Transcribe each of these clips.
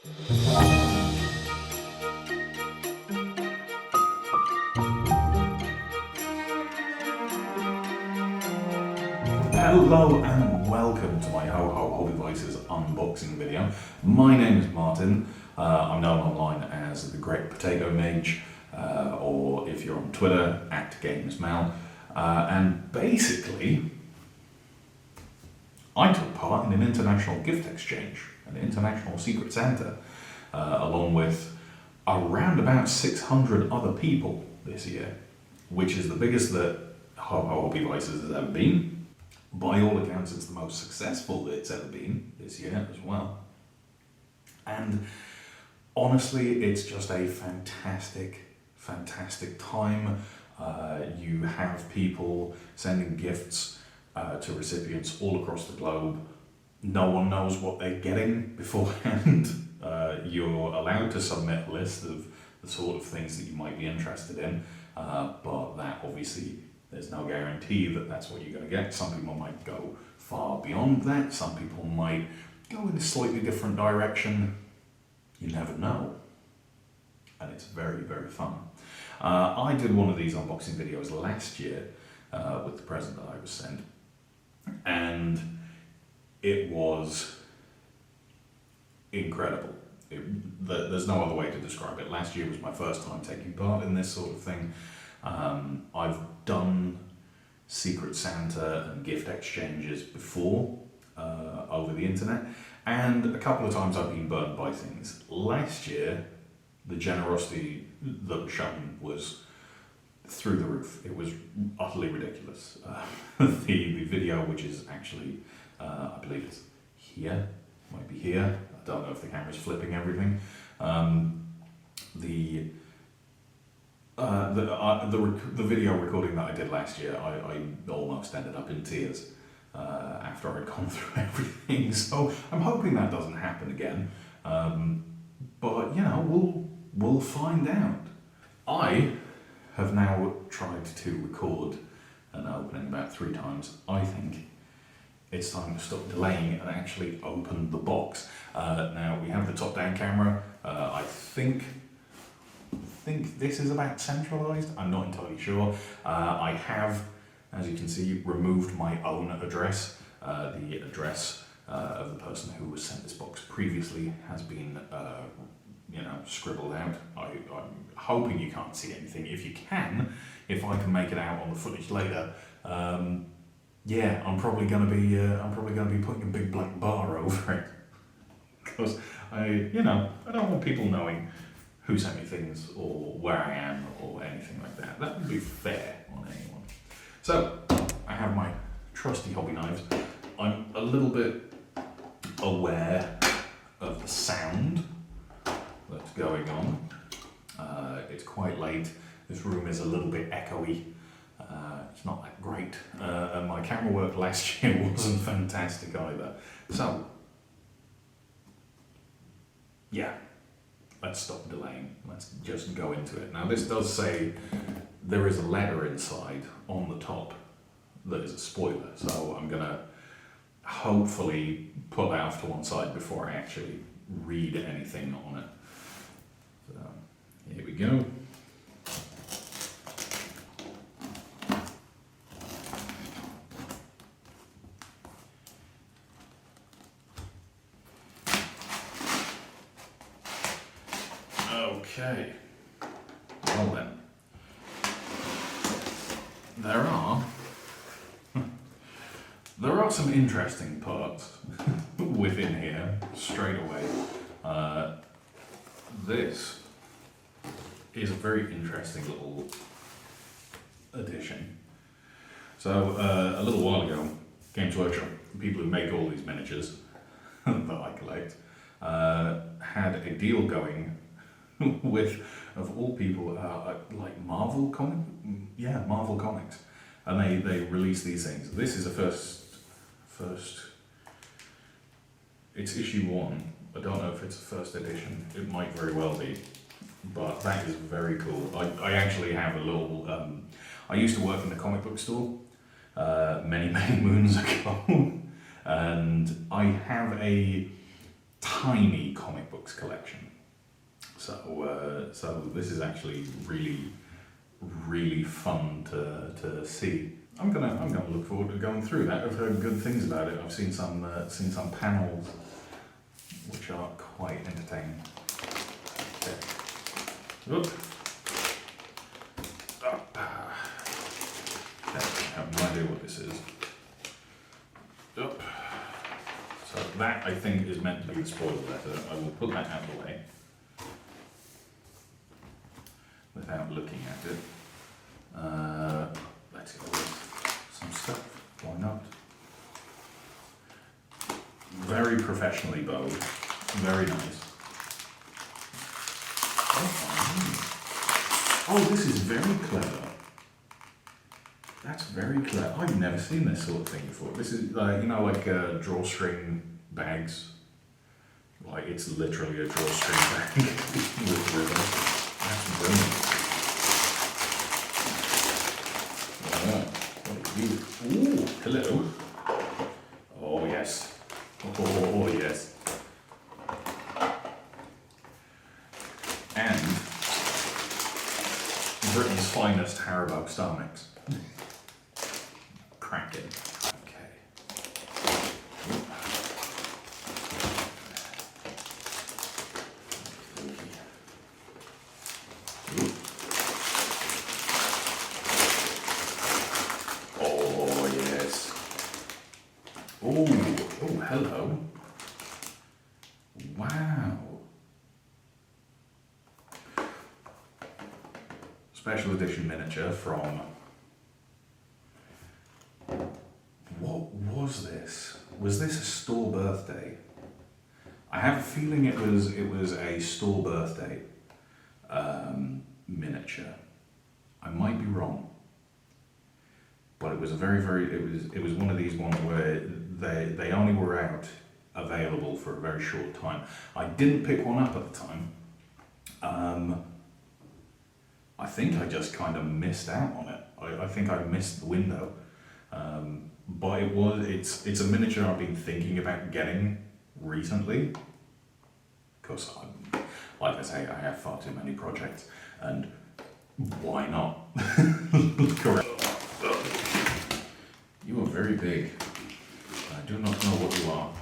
Hello and welcome to my Ho-Ho-Hobbyvices unboxing video. My name is Martin. I'm known online as the Great Potato Mage, or if you're on Twitter, @GamesMal. And basically, I took part in an international gift exchange, an international Secret Santa, along with around about 600 other people this year, which is the biggest that Ho-Ho-Hobbyvices has ever been. By all accounts, it's the most successful that it's ever been this year as well. And honestly, it's just a fantastic time. You have people sending gifts to recipients all across the globe. No one knows what they're getting beforehand. You're allowed to submit a list of the sort of things that you might be interested in, but that obviously there's no guarantee that that's what you're going to get. Some people might go far beyond that. Some people might go in a slightly different direction. You never know. And it's very fun. I did one of these unboxing videos last year with the present that I was sent. And it was incredible. There's no other way to describe it. Last year was my first time taking part in this sort of thing. I've done Secret Santa and gift exchanges before over the internet, and a couple of times I've been burned by things. Last year, the generosity that was shown was through the roof. It was utterly ridiculous. The video, which is actually, I believe it's here, might be here, I don't know if the camera's flipping everything. The video recording that I did last year, I almost ended up in tears after I'd gone through everything. So I'm hoping that doesn't happen again. But you know, we'll find out. I have now tried to record an opening about 3 times. I think it's time to stop delaying and actually open the box. Now we have the top-down camera. I think this is about centralized. I'm not entirely sure. I have, as you can see, removed my own address. The address of the person who was sent this box previously has been, scribbled out. I'm hoping you can't see anything. If you can, if I can make it out on the footage later, yeah, I'm probably going to be putting a big black bar over it, because I don't want people knowing who sent me things or where I am or anything like that. That would be fair on anyone. So I have my trusty hobby knives. I'm a little bit aware of the sound that's going on. It's quite late. This room is a little bit echoey. It's not that great. And my camera work last year wasn't fantastic either. So, yeah. Let's stop delaying. Let's just go into it. Now this does say there is a letter inside on the top that is a spoiler, so I'm going to hopefully put that off to one side before I actually read anything on it. So here we go. Okay, well then, there are some interesting parts within here straight away. This is a very interesting little addition. So a little while ago, Games Workshop, the people who make all these miniatures that I collect, had a deal going with, of all people, like Marvel Comics, and they release these things. This is a first. It's issue 1. I don't know if it's a first edition. It might very well be, but that is very cool. I actually have a little. I used to work in the comic book store many moons ago, and I have a tiny comic books collection. So this is actually really fun to see. I'm gonna look forward to going through that. I've heard good things about it. I've seen some panels which are quite entertaining. Okay. Oop. Okay, I have no idea what this is. Oop. So that, I think, is meant to be the spoiler letter. I will put that out of the way without looking at it. Let's go with some stuff. Why not? Very professionally bowed. Very nice. Oh, this is very clever. That's very clever. I've never seen this sort of thing before. This is like, you know, like drawstring bags. Like, it's literally a drawstring bag with ribbon. That's brilliant. Ooh, hello. Oh yes. Oh yes. And Britain's finest Haribo Star Mix. Cracking. Okay. Oh yes. Oh, hello. Wow. Special edition miniature from... What was this? Was this a store birthday? I have a feeling it was a store birthday miniature. I might be wrong, but it was a it was one of these ones where they only were available for a very short time. I didn't pick one up at the time. I think I just kind of missed out on it. I think I missed the window. But it's a miniature I've been thinking about getting recently, because like I say, I have far too many projects, and why not? Correct. You are very big. I do not know what you are.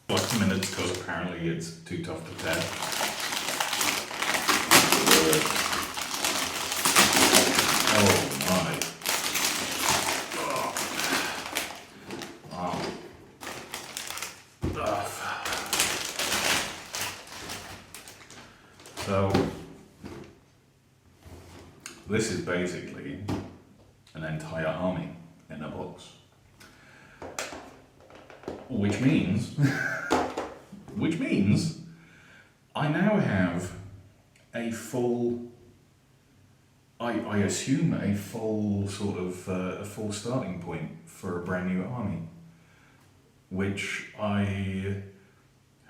Like minutes, because apparently it's too tough to tear. Oh my. Wow. So, this is basically an entire army in a box. Which means I now have a full, I assume a full sort of, a full starting point for a brand new army, which I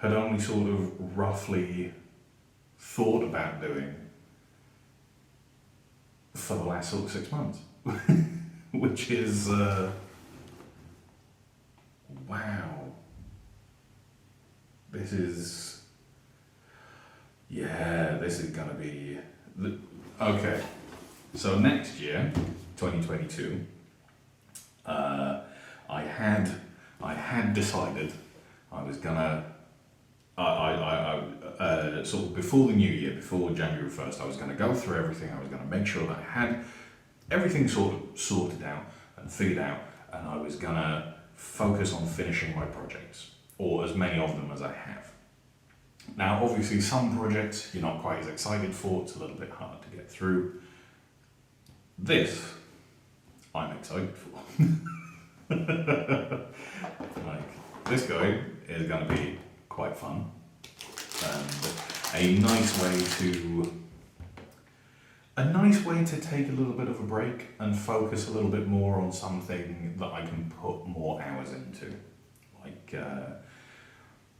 had only sort of roughly thought about doing for the last sort of 6 months, which is, wow. This is, yeah, this is gonna be, okay. So next year, 2022, I had decided I was gonna, sort of before the new year, before January 1st, I was gonna go through everything. I was gonna make sure that I had everything sort of sorted out and figured out, and I was gonna focus on finishing my projects, or as many of them as I have. Now, obviously, some projects you're not quite as excited for. It's a little bit hard to get through. This, I'm excited for. Like, this guy is going to be quite fun, and a nice way to take a little bit of a break and focus a little bit more on something that I can put more hours into, like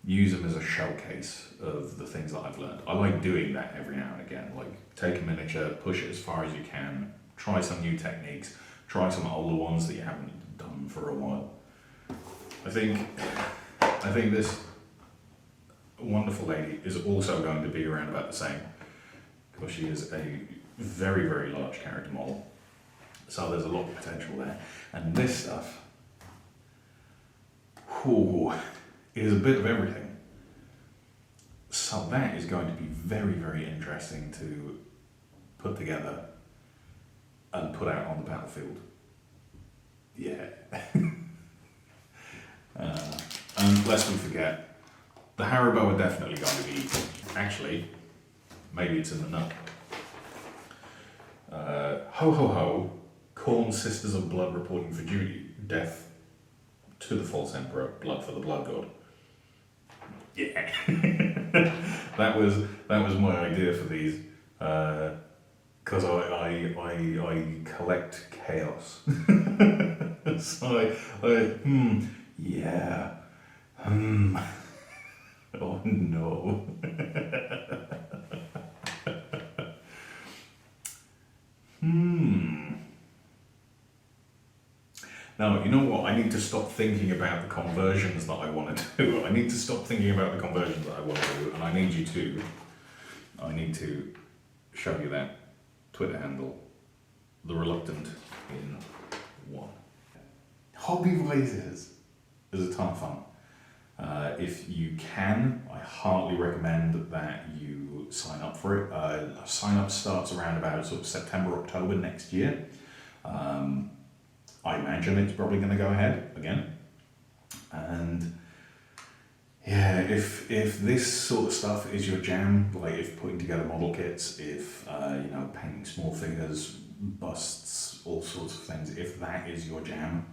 use them as a showcase of the things that I've learned. I like doing that every now and again, like take a miniature, push it as far as you can, try some new techniques, try some older ones that you haven't done on for a while. I think this wonderful lady is also going to be around about the same, because she is a very, very large character model. So there's a lot of potential there. And this stuff, whew, is a bit of everything. So that is going to be very, very interesting to put together and put out on the battlefield. Yeah. And lest we forget, the Haribo are definitely going to be eaten. Actually, maybe it's in the nut. Ho-Ho-Ho, Corn Sisters of Blood reporting for duty. Death to the false emperor, blood for the blood god. Yeah. that was my idea for these. Because I collect chaos. So yeah. Oh no. Now, you know what? I need to stop thinking about the conversions that I want to do. I need to stop thinking about the conversions that I want to do, and I need to show you that Twitter handle, The Reluctant in One. Hobbyvices is a ton of fun. If you can, I heartily recommend that you sign up for it. Sign up starts around about sort of September, October next year. I imagine it's probably going to go ahead again. And yeah, if this sort of stuff is your jam, like if putting together model kits, if you know, painting small figures, busts, all sorts of things, if that is your jam,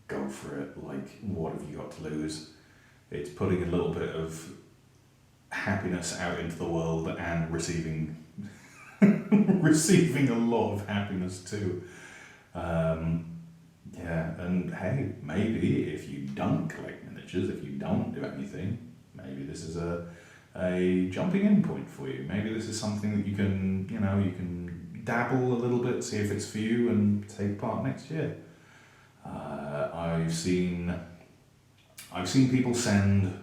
go for it. Like, what have you got to lose? It's putting a little bit of happiness out into the world and receiving receiving a lot of happiness too. Yeah, and hey, maybe if you don't collect miniatures, if you don't do anything, maybe this is a jumping in point for you. Maybe this is something that you can, you know, you can dabble a little bit, see if it's for you, and take part next year. I've seen people send,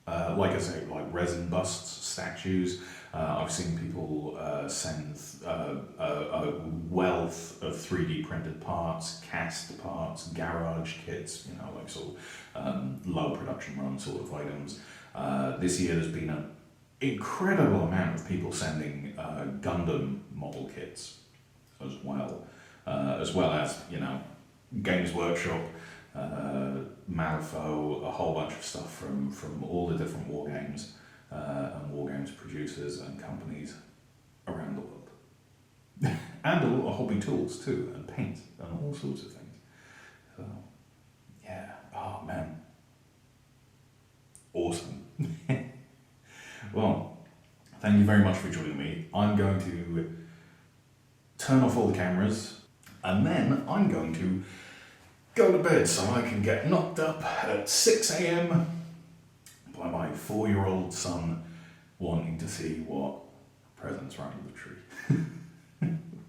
like I say, like resin busts, statues. I've seen people send a wealth of 3D printed parts, cast parts, garage kits, you know, like sort of low production run sort of items. This year there's been an incredible amount of people sending Gundam model kits as well as, you know, Games Workshop, Malifaux, a whole bunch of stuff from all the different war games and war games producers and companies around the world. And a lot of hobby tools too, and paint and all sorts of things. So yeah, oh man, awesome. Well, thank you very much for joining me. I'm going to turn off all the cameras, and then I'm going to go to bed so I can get knocked up at 6 a.m. by my 4-year-old son wanting to see what presents are under the tree.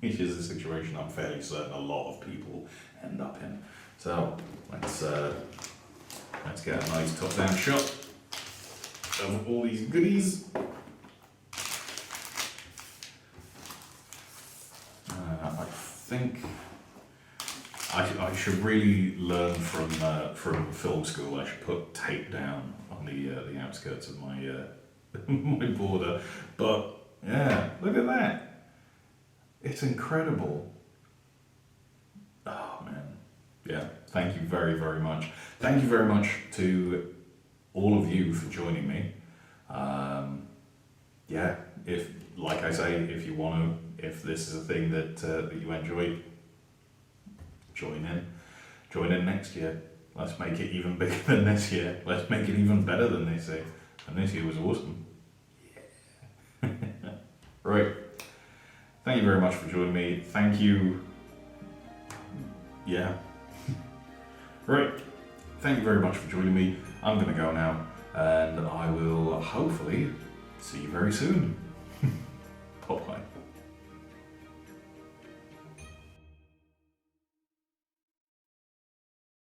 Which is a situation I'm fairly certain a lot of people end up in. So let's get a nice top-down shot of all these goodies. I think I should really learn from film school. I should put tape down on the outskirts of my my border. But yeah, look at that! It's incredible. Oh man, yeah. Thank you very, very much. Thank you very much to all of you for joining me. Yeah, if, like I say, if you want to, if this is a thing that you enjoy, join in next year. Let's make it even bigger than this year. Let's make it even better than this year. And this year was awesome. Yeah. Right. Thank you very much for joining me. Thank you. Yeah. Right. Thank you very much for joining me. I'm going to go now, and I will hopefully see you very soon. Bye-bye.